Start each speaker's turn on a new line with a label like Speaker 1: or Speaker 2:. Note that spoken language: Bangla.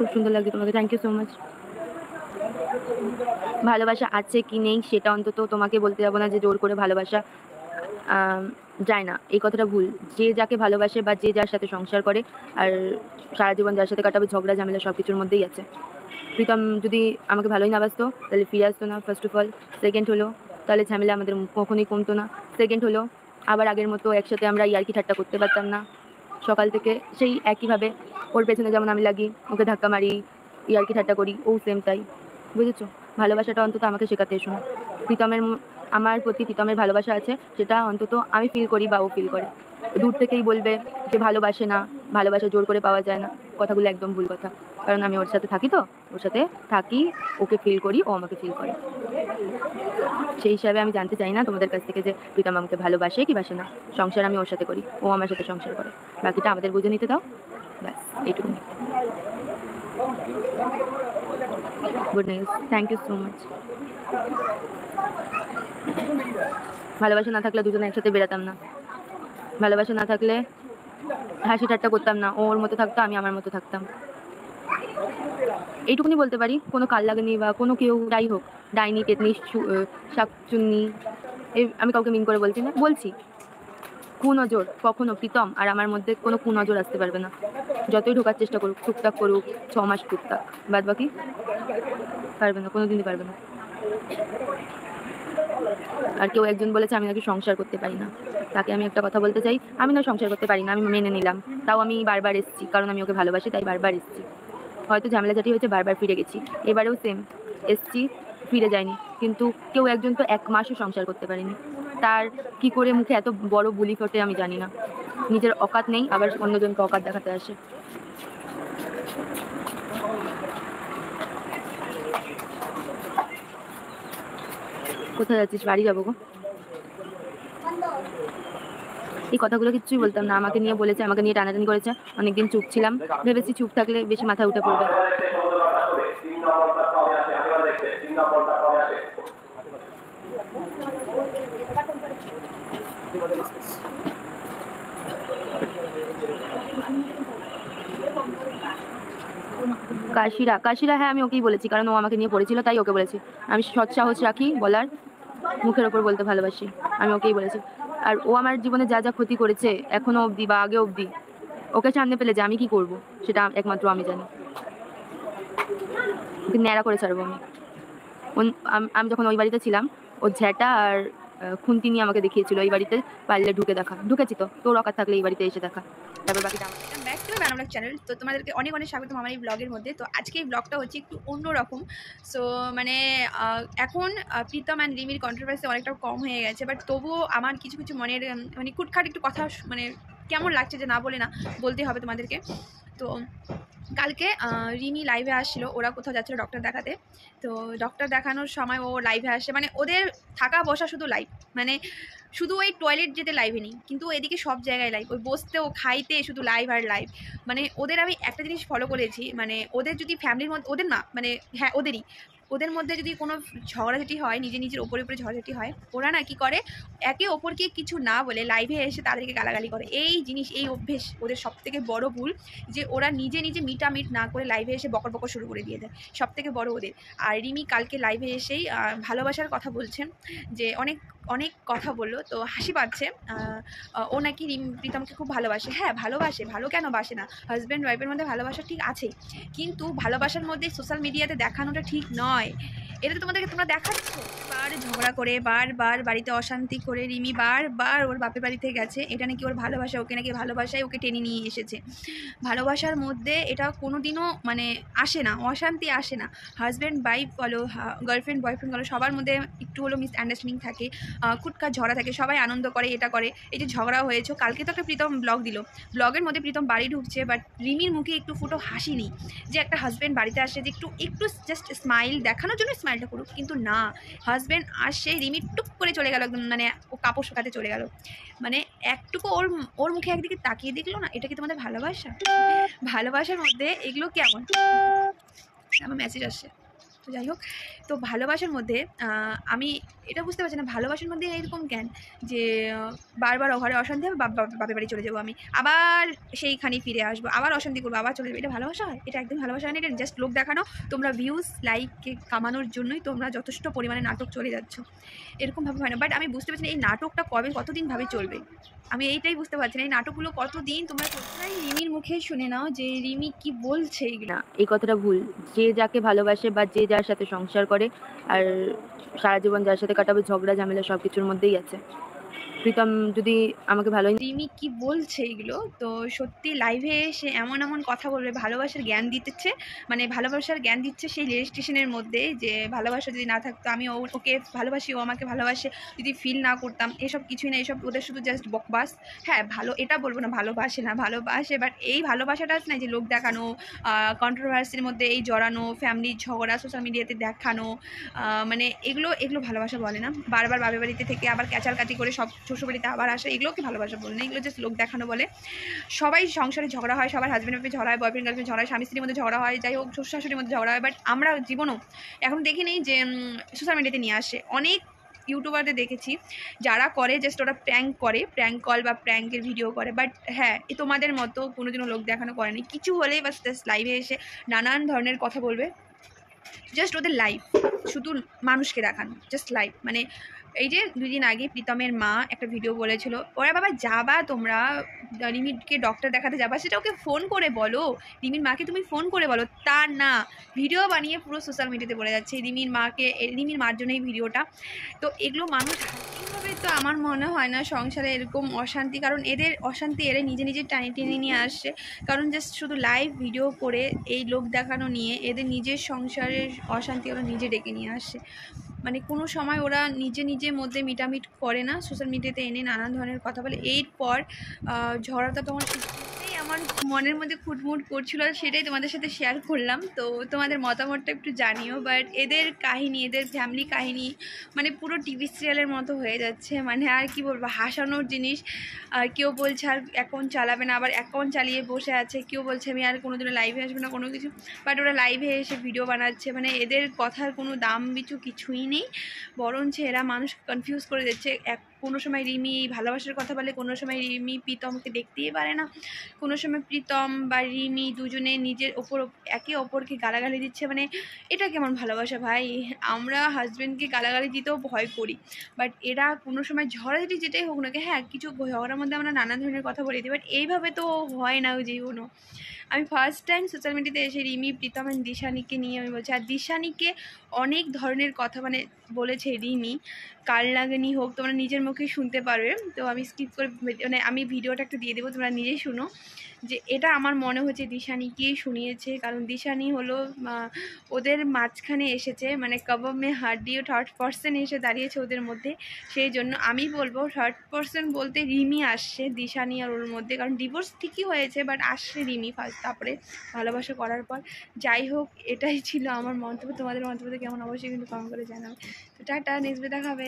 Speaker 1: খুব সুন্দর লাগছে তোমাকে, থ্যাংক ইউ সো মাচ। ভালোবাসা আছে কি নেই সেটা অন্তত তোমাকে বলতে যাবো না যে জোর করে ভালোবাসা যায় না, এই কথাটা ভুল। যে যাকে ভালোবাসে বা যে যার সাথে সংসার করে আর সারা জীবন যার সাথে কাটাবে, ঝগড়া ঝামেলা সব কিছুর মধ্যেই আছে। প্রীতম যদি আমাকে ভালোই না বাসতো তাহলে ফিরে আসতো না, ফার্স্ট অফ অল। সেকেন্ড হলো, তাহলে ঝামেলা আমাদের কখনোই কমতো না। সেকেন্ড হলো, আবার আগের মতো একসাথে আমরা ইয়ার্কি ঠাট্টা করতে পারতাম না। সকাল থেকে সেই একইভাবে ওর পেছনে যেমন আমি লাগি, ওকে ধাক্কা মারি, ইয়ার্কি ঠাট্টা করি, ও সেম তাই। বুঝেছো? ভালোবাসাটা অন্তত আমাকে শেখাতে এসো না। প্রীতমের আমার প্রতি প্রীতমের ভালোবাসা আছে, সেটা অন্তত আমি ফিল করি বা ও ফিল করে। দূর থেকেই বলবে যে ভালোবাসে না, ভালোবাসা জোর করে পাওয়া যায় না, কথাগুলো একদম ভুল কথা। কারণ আমি ওর সাথে থাকি, তো ওর সাথে থাকি, ওকে ফিল করি, ও আমাকে ফিল করে। সেই হিসাবে আমি জানতে চাই না তোমাদের কাছ থেকে যে প্রীতম আমাকে ভালোবাসে কি বাসে না। সংসার আমি ওর সাথে করি, ও আমার সাথে সংসার করে, বাকিটা আমাদের বুঝে নিতে দাও, ব্যাস এইটুকু। Good news, thank you so much. ভালোবাসা না থাকলে দুজনে একসাথে বেরাতাম না, ভালোবাসা না থাকলে হাসি ঠাট্টা করতাম না, ওর মতো থাকতো, আমি আমার মতো থাকতাম। এইটুকুনি বলতে পারি। কোনো কাল লাগেনি বা কোনো কেউ যাই হোক, ডাইনি পেতনি শাকচুন্নি, আমি কাউকে মিন করে বলছি না, বলছি কুনজর কখনো প্রীতম আর আমার মধ্যে কোনো কুনজর আসতে পারবে না। যতই ঢোকার চেষ্টা করুক, টুকটাক করুক, 6 মাস টুকটাক, বাদ বাকি পারবে না, কোনোদিনই পারবে না। আর কেউ একজন বলেছে আমি নাকি সংসার করতে পারি না, তাকে আমি একটা কথা বলতে চাই, আমি না সংসার করতে পারি না, আমি মেনে নিলাম, তাও আমি বারবার এসেছি, কারণ আমি ওকে ভালোবাসি তাই বারবার এসেছি। হয়তো ঝামেলাঝাটি হয়েছে, বারবার ফিরে গেছি, এবারেও সেম এসছি, ফিরে যায়নি। কিন্তু কেউ একজন তো 1 মাসও সংসার করতে পারেনি, তার কি করে মুখে এত বড় বুলি ফোটে আমি জানি না। নিজের অকাত নেই, আবার অন্যজনকে অকাত দেখাতে আসে। কোথায় যাচ্ছিস? বাড়ি যাবো গো। এই কথাগুলো কিচ্ছুই বলতাম না, আমাকে নিয়ে বলেছে, আমাকে নিয়ে টানাটানি করেছে, অনেকদিন চুপ ছিলাম, ভেবেছি চুপ থাকলে বেশি মাথা উঠে পড়বে। কাশিরা, হ্যাঁ আমি ওকেই বলেছি, কারণ ও আমাকে নিয়ে পড়েছিল তাই ওকে বলেছি। আমি সৎ সাহস রাখি বলার, মুখের ওপর বলতে ভালোবাসি, আমি ওকেই বলেছি। আর ও আমার জীবনে যা যা ক্ষতি করেছে এখনো অবধি বা আগে অবধি, ওকে সামনে পেলে যে আমি কি করব সেটা একমাত্র আমি জানি। ওকে ন্যাড়া করে ছাড়বো আমি। আমি যখন ওই বাড়িতে ছিলাম, ও ঝ্যাটা আর খুন্তি নিয়ে আমাকে দেখিয়েছিল এই বাড়িতে পারলে ঢুকে দেখা। ঢুকেছি তো, তোর অকাত থাকলে এই বাড়িতে এসে দেখা, তারপর বাকিটা আমার।
Speaker 2: Back to my Bangla channel. তো তোমাদেরকে অনেক অনেক স্বাগতম আমার এই ব্লগের মধ্যে। তো আজকে এই ব্লগটা হচ্ছে একটু অন্যরকম। সো মানে এখন প্রীতম অ্যান্ড রিমির কন্ট্রোভার্সি অনেকটা কম হয়ে গেছে, বাট তবুও আমার কিছু কিছু মনের মানে কুটখাট একটু কথা মানে কেমন লাগছে যে না বলে না বলতেই হবে তোমাদেরকে। তো কালকে রিমি লাইভে আসছিল, ওরা কোথাও যাচ্ছিলো ডক্টর দেখাতে। তো ডক্টর দেখানোর সময় ও লাইভে আসে, মানে ওদের থাকা বসা শুধু লাইভ, মানে শুধু ওই টয়লেট যেতে লাইভে নেই, কিন্তু এদিকে সব জায়গায় লাইভ, ওই বসতেও খাইতে শুধু লাইভ আর লাইভ। মানে ওদের আমি একটা জিনিস ফলো করেছি, মানে ওদের যদি ফ্যামিলির মধ্যে, ওদের না মানে হ্যাঁ ওদেরই, ওদের মধ্যে যদি কোনো ঝগড়াঝাটি হয়, নিজের ওপরে ঝগড়াঝাটি হয়, ওরা না কি করে একে অপরকে কিছু না বলে লাইভে এসে তাদেরকে গালাগালি করে। এই জিনিস, এই অভ্যেস ওদের সব থেকে বড় ভুল, যে ওরা নিজে মিটামিট না করে লাইভে এসে বকর বকর শুরু করে দিয়ে দেয়, সব থেকে বড় ওদের। আর রিমি কালকে লাইভে এসেই ভালোবাসার কথা বলছেন, যে অনেক অনেক কথা বললো, তো হাসি পাচ্ছে। ও নাকি প্রীতমকে খুব ভালোবাসে। হ্যাঁ ভালোবাসে, ভালো কেন বাসে না, হাজব্যান্ড ওয়াইফের মধ্যে ভালোবাসা ঠিক আছে, কিন্তু ভালোবাসার মধ্যে সোশ্যাল মিডিয়াতে দেখানোটা ঠিক নয়। এটা তো তোমরা দেখাচ্ছ, বার ঝগড়া করে, বারবার বাড়িতে অশান্তি করে রিমি বারবার ওর বাপের বাড়িতে গেছে, এটা নাকি ওর ভালোবাসা, ওকে নাকি ভালোবাসায় ওকে টেনে নিয়ে এসেছে। ভালোবাসার মধ্যে এটা কোনো দিনও মানে আসে না, অশান্তি আসে না। হাজব্যান্ড ওয়াইফ বলো, গার্লফ্রেন্ড বয়ফ্রেন্ড বলো, সবার মধ্যে একটু হলো মিসআন্ডারস্ট্যান্ডিং থাকে, খুটখাট ঝগড়া থাকে, সবাই আনন্দ করে, এটা করে। এই যে ঝগড়া হয়েছে, কালকে তো একটা প্রীতম ব্লগ দিল, ব্লগের মধ্যে প্রীতম বাড়ি ঢুকছে, বাট রিমির মুখে একটু ফুটো হাসি নেই, যে একটা হাজব্যান্ড বাড়িতে আসে যে একটু একটু জাস্ট স্মাইল দেখানোর জন্য স্মাইলটা করুক, কিন্তু না, হাজব্যান্ড আসে, রিমি টুক করে চলে গেল একদম, মানে ও কাপড় শুকাতে চলে গেল, মানে একটুকু ওর মুখে একদিকে তাকিয়ে দেখলো না। এটা কি তোমাদের ভালোবাসা? ভালোবাসার মধ্যে এগুলো কেমন? আমার মেসেজ আসছে। তো যাই হোক, তো ভালোবাসার মধ্যে আমি এটা বুঝতে পারছি না, ভালোবাসার মধ্যে এরকম কেন যে বারবার ঘরে অশান্তি হবে, বাপের বাড়ি চলে যাবো, আমি আবার সেইখানে ফিরে আসবো, আবার অশান্তি করবো, আবার চলে যাবো। এটা ভালোবাসা হয়? এটা একদম ভালোবাসা হয় না, এটা জাস্ট লোক দেখানো। তোমরা ভিউজ লাইক কামানোর জন্যই তোমরা যথেষ্ট পরিমাণে নাটক চলে যাচ্ছ, এরকমভাবে হয় না। বাট আমি বুঝতে পারছি না এই নাটকটা কতদিন ভাবে চলবে, আমি এইটাই বুঝতে পারছি না এই নাটকগুলো কতদিন তোমরা কোথায়। রিমির মুখে শুনে নাও যে রিমি কি বলছে এগুলো।
Speaker 1: না, এই কথাটা ভুল। যে যাকে ভালোবাসে বা যে যার সাথে সংসার করে আর সারা জীবন যার সাথে কাটাবে, ঝগড়া ঝামেলা সব কিছুর মধ্যেই আছে। প্রীতম যদি আমাকে ভালোই
Speaker 2: রিমি কি বলছে এগুলো, তো সত্যি লাইভে এসে এমন এমন কথা বলবে, ভালোবাসার জ্ঞান দিতেছে, মানে ভালোবাসার জ্ঞান দিচ্ছে সেই রেল স্টেশনের মধ্যে, যে ভালোবাসা যদি না থাকতো, আমি ওকে ভালোবাসি, ও আমাকে ভালোবাসে, যদি ফিল না করতাম, এসব কিছুই না, এসব ওদের শুধু জাস্ট বকবাস। হ্যাঁ ভালো, এটা বলবো না ভালোবাসে না, ভালোবাসে, বাট এই ভালোবাসাটা আছে না যে লোক দেখানো, কন্ট্রোভার্সির মধ্যে এই জড়ানো, ফ্যামিলির ঝগড়া সোশ্যাল মিডিয়াতে দেখানো, মানে এগুলো ভালোবাসা বলে না। বারবার বাপের বাড়িতে থেকে আবার ক্যাচালকাচি করে সব শ্বশুরবাড়িতে আবার আসে, এগুলোকে ভালোবাসা বলে না, এগুলো জাস্ট লোক দেখানো বলে। সবাই সংসারে ঝগড়া হয়, সবার হাজব্যান্ড ওয়াইফে ঝগড়া হয়, বয়ফ্রেন্ড গার্লফ্রেন্ড ঝগড়া হয়, স্বামী স্ত্রীর মধ্যে ঝগড়া হয়, যাই হোক শ্বশুর শাশুড়ির মধ্যে ঝগড়া হয়, বাট আমরা জীবনও এখন দেখি নেই যে সোশ্যাল মিডিয়াতে নিয়ে আসে। অনেক ইউটিউবারদের দেখেছি যারা করে জাস্ট ওরা প্র্যাঙ্ক করে, প্র্যাঙ্ক কল বা প্র্যাঙ্কের ভিডিও করে, বাট হ্যাঁ এ তোমাদের মতো কোনোদিনও লোক দেখানো করেনি, কিছু হলেই বাস জাস্ট লাইভে এসে নানান ধরনের কথা বলবে, জাস্ট ওদের লাইফ শুধু মানুষকে দেখানো, জাস্ট লাইফ। মানে এই যে 2 দিন আগে প্রীতমের মা একটা ভিডিও বলেছিল, ওরা বাবা যাবা তোমরা রিমিকে ডক্টর দেখাতে যাবা, সেটা ওকে ফোন করে বলো, রিমির মাকে তুমি ফোন করে বলো, তা না ভিডিও বানিয়ে পুরো সোশ্যাল মিডিয়াতে বলে যাচ্ছে রিমির মার জন্য এই ভিডিওটা। তো এগুলো মানুষ এইভাবে, তো আমার মনে হয় না সংসারে এরকম অশান্তি, কারণ এদের অশান্তি এরা নিজে নিজে টেনে নিয়ে আসছে, কারণ জাস্ট শুধু লাইভ ভিডিও করে এই লোক দেখানো নিয়ে এদের নিজের সংসারের অশান্তি ওরা নিজে ডেকে নিয়ে আসে। মানে কোনো সময় ওরা নিজের মধ্যে মিটামিট করে না, সোশ্যাল মিডিয়াতে এনে নানান ধরনের কথা বলে, এরপর ঝড়টা তোমার আমার মনের মধ্যে খুটমুট করছিল, সেটাই তোমাদের সাথে শেয়ার করলাম। তো তোমাদের মতামতটা একটু জানিও। বাট এদের কাহিনী, এদের ফ্যামিলি কাহিনী মানে পুরো টিভি সিরিয়ালের মতো হয়ে যাচ্ছে, মানে আর কি বলবো, হাসানোর জিনিস। আর কেউ বলছে আর অ্যাকাউন্ট চালাবে না, আবার অ্যাকাউন্ট চালিয়ে বসে আছে, কেউ বলছে আমি আর কোনোদিনও লাইভে আসবো না, কোনো কিছু, বাট ওরা লাইভে এসে ভিডিও বানাচ্ছে। মানে এদের কথার কোনো দাম কিছুই নেই, বরঞ্চ এরা মানুষ কনফিউজ করে দিচ্ছে। কোনো সময় রিমি ভালোবাসার কথা বলে, কোনো সময় রিমি প্রীতমকে দেখতেই পারে না, কোনো সময় প্রীতম বা রিমি দুজনে নিজের ওপর একে অপরকে গালাগালি দিচ্ছে। মানে এটা কেমন ভালোবাসা ভাই? আমরা হাজব্যান্ডকে গালাগালি দিতেও ভয় করি, বাট এরা কোনো সময় ঝগড়াঝাটি যেটাই হোক না, হ্যাঁ কিছু ঝগড়ার মধ্যে আমরা নানান ধরনের কথা বলে দিই, বাট এইভাবে তো হয় না জীবনও। আমি ফার্স্ট টাইম সোশ্যাল মিডিয়াতে এসে রিমি, প্রীতম অ্যান্ড দিশানিকে নিয়ে আমি বলছি, আর দিশানিকে অনেক ধরনের কথা মানে বলেছে রিমি, কাল লাগেনি হোক, তোমরা নিজের মুখে শুনতে পারবে। তো আমি স্কিপ করে মানে আমি ভিডিওটা একটু দিয়ে দেবো, তোমরা নিজেই শুনো, যে এটা আমার মনে হচ্ছে দিশানিকেই শুনিয়েছে, কারণ দিশানি হলো ওদের মাঝখানে এসেছে, মানে কবর মে হাড্ডি, ও থার্ড পার্সন এসে দাঁড়িয়েছে ওদের মধ্যে। সেই জন্য আমি বলবো থার্ড পার্সন বলতে রিমি আসছে দিশানি আর ওর মধ্যে, কারণ ডিভোর্স ঠিকই হয়েছে, বাট আসছে রিমি ফার্স্ট, তারপরে ভালোবাসা করার পর। যাই হোক, এটাই ছিল আমার মন্তব্য। তোমাদের মন্তব্য কেমন অবশ্যই কিন্তু কমেন্ট করে জানাবে। তো টাটা, নেক্সট দেখাবে।